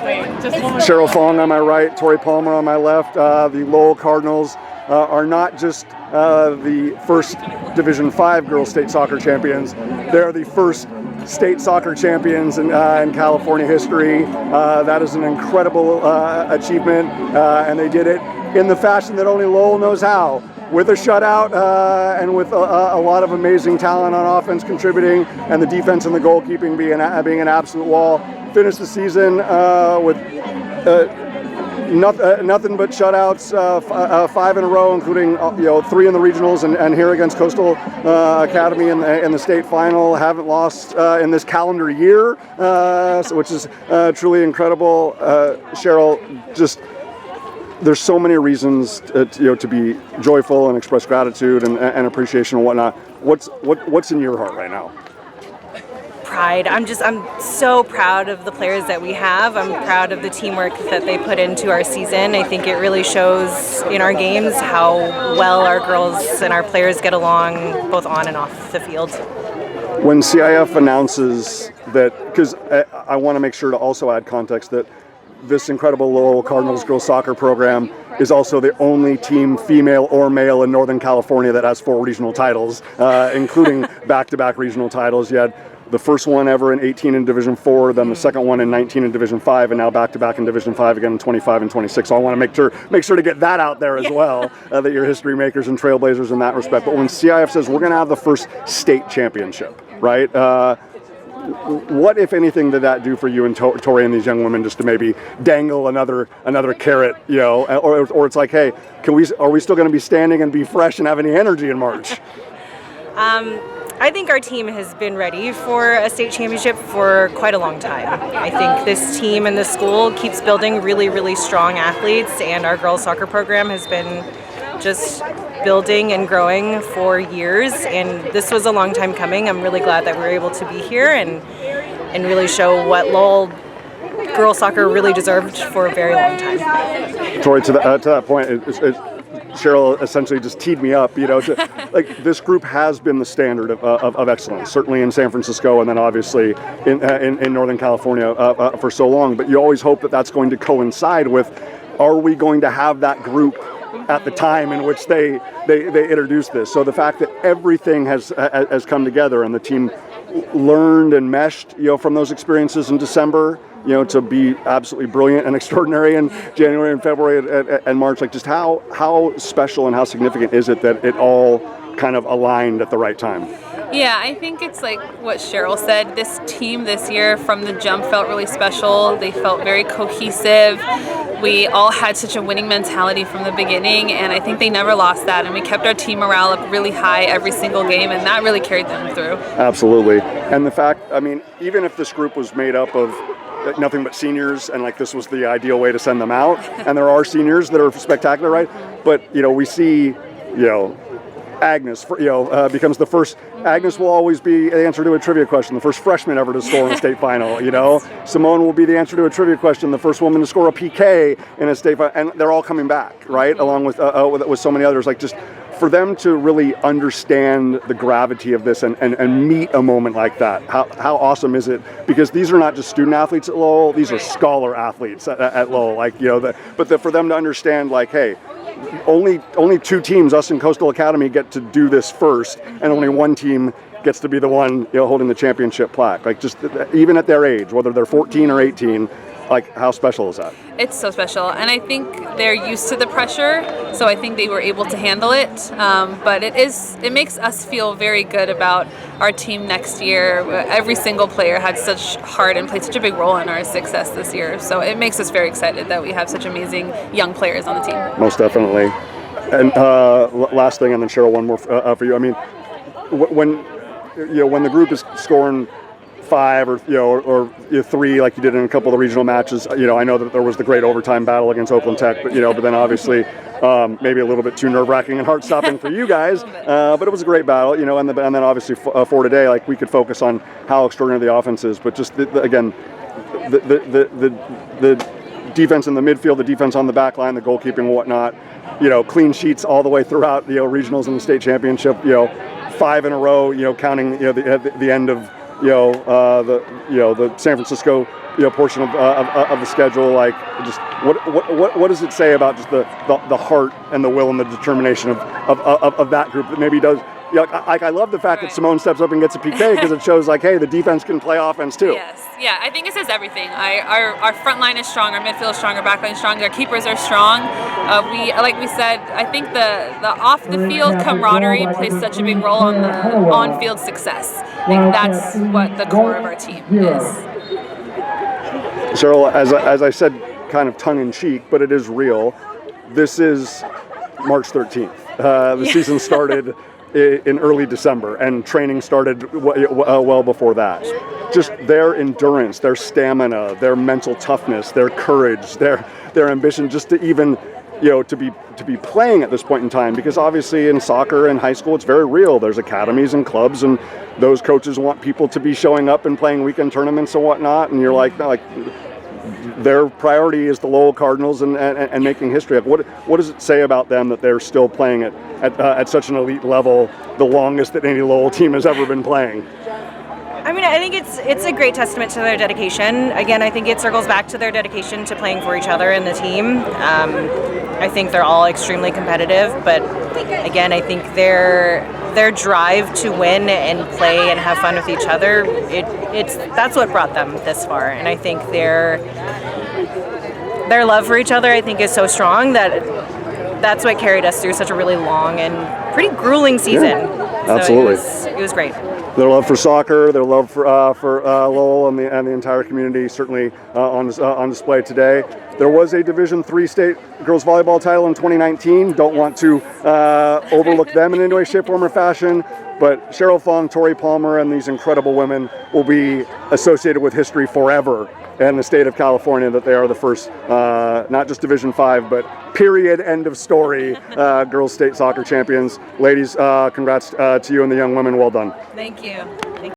Cheryl Fong on my right, Torie on my left. The Lowell Cardinals are not just the first Division 5 girls state soccer champions. They're the first state soccer champions in California history. That is an incredible achievement, and they did it in the fashion that only Lowell knows how, with a shutout and with a lot of amazing talent on offense contributing, and the defense and the goalkeeping being an absolute wall. Finished the season with nothing but shutouts, 5 in a row, including 3 in the regionals and here against Coastal Academy in the state final. Haven't lost in this calendar year, which is truly incredible. Cheryl, just there's so many reasons to be joyful and express gratitude and appreciation and whatnot. What's in your heart right now? Pride. I'm so proud of the players that we have. I'm proud of the teamwork that they put into our season. I think it really shows in our games how well our girls and our players get along both on and off the field. When CIF announces that, because I want to make sure to also add context that this incredible Lowell Cardinals girls soccer program is also the only team, female or male, in Northern California that has 4 regional titles, including back-to-back regional titles. You had the first one ever in 18 in Division 4, then the second one in 19 in Division 5, and now back-to-back in Division 5 again in 25 and 26. So I want to make sure to get that out there as well, that you're history makers and trailblazers in that respect. But when CIF says we're going to have the first state championship, right? What, if anything, did that do for you and Torrie and these young women, just to maybe dangle another carrot, or it's like, hey, are we still going to be standing and be fresh and have any energy in March? I think our team has been ready for a state championship for quite a long time. I think this team and the school keeps building really, really strong athletes, and our girls soccer program has been just building and growing for years, and this was a long time coming. I'm really glad that we were able to be here and really show what Lowell girls soccer really deserved for a very long time. Torrie, to that point, Cheryl essentially just teed me up, like this group has been the standard of excellence, certainly in San Francisco and then obviously in Northern California for so long, but you always hope that that's going to coincide with, are we going to have that group at the time in which they introduced this? So the fact that everything has come together and the team learned and meshed, from those experiences in December, to be absolutely brilliant and extraordinary in January and February and March, like just how special and how significant is it that it all kind of aligned at the right time? Yeah, I think it's like what Cheryl said. This team this year from the jump felt really special. They felt very cohesive. We all had such a winning mentality from the beginning, and I think they never lost that. And we kept our team morale up really high every single game, and that really carried them through. Absolutely. And the fact, even if this group was made up of nothing but seniors, and like this was the ideal way to send them out, and there are seniors that are spectacular, right? But we see, Agnes, becomes the first. Agnes will always be the answer to a trivia question, the first freshman ever to score in a state final. Simone will be the answer to a trivia question, the first woman to score a PK in a state final, and they're all coming back, right? Along with so many others, like just for them to really understand the gravity of this and meet a moment like that. How awesome is it? Because these are not just student athletes at Lowell; these are scholar athletes at Lowell. For them to understand, like, hey, only 2 teams, us and Coastal Academy, get to do this first, and only 1 team gets to be the one holding the championship plaque. Like, just even at their age, whether they're 14 or 18, like, how special is that? It's so special, and I think they're used to the pressure, so I think they were able to handle it. But it makes us feel very good about our team next year. Every single player had such heart and played such a big role in our success this year, so it makes us very excited that we have such amazing young players on the team. Most definitely. And last thing, and then Cheryl, one more for you. When the group is scoring 5 or 3 like you did in a couple of the regional matches. I know that there was the great overtime battle against Oakland Tech, but then obviously maybe a little bit too nerve-wracking and heart-stopping for you guys. But it was a great battle, and then obviously for today, like we could focus on how extraordinary the offense is, but just the defense in the midfield, the defense on the back line, the goalkeeping and whatnot. Clean sheets all the way throughout the regionals and the state championship. 5 in a row. Counting the end of the San Francisco portion of the schedule. Like, just what does it say about just the heart and the will and the determination of that group that maybe does? I love the fact that Simone steps up and gets a PK because it shows like, hey, the defense can play offense too. Yes, yeah, I think it says everything. Our front line is strong, our midfield is strong, our back line is strong, our keepers are strong. Like we said, I think the off the field camaraderie plays such a big role on the on field success. I think that's what the core of our team is. Cheryl, as I said, kind of tongue in cheek, but it is real. This is March 13th. The season started in early December, and training started well before that. Just their endurance, their stamina, their mental toughness, their courage, their ambition, just to even to be playing at this point in time, because obviously in soccer and high school it's very real. There's academies and clubs, and those coaches want people to be showing up and playing weekend tournaments and whatnot, and you're like their priority is the Lowell Cardinals and making history. What does it say about them that they're still playing at such an elite level, the longest that any Lowell team has ever been playing? I mean, I think it's a great testament to their dedication. Again, I think it circles back to their dedication to playing for each other and the team. I think they're all extremely competitive, but again, I think their drive to win and play and have fun with each other, that's what brought them this far. And I think their love for each other, I think, is so strong that's what carried us through such a really long and pretty grueling season. Yeah, absolutely. So it was great. Their love for soccer, their love for Lowell and the entire community, certainly on display today. There was a Division III state girls volleyball title in 2019. Don't want to overlook them in any way, shape, form, or fashion. But Cheryl Fong, Torie Palmer, and these incredible women will be associated with history forever in the state of California, that they are the first, not just Division V, but period, end of story, girls state soccer champions. Ladies, congrats to you and the young women. Well done. Thank you.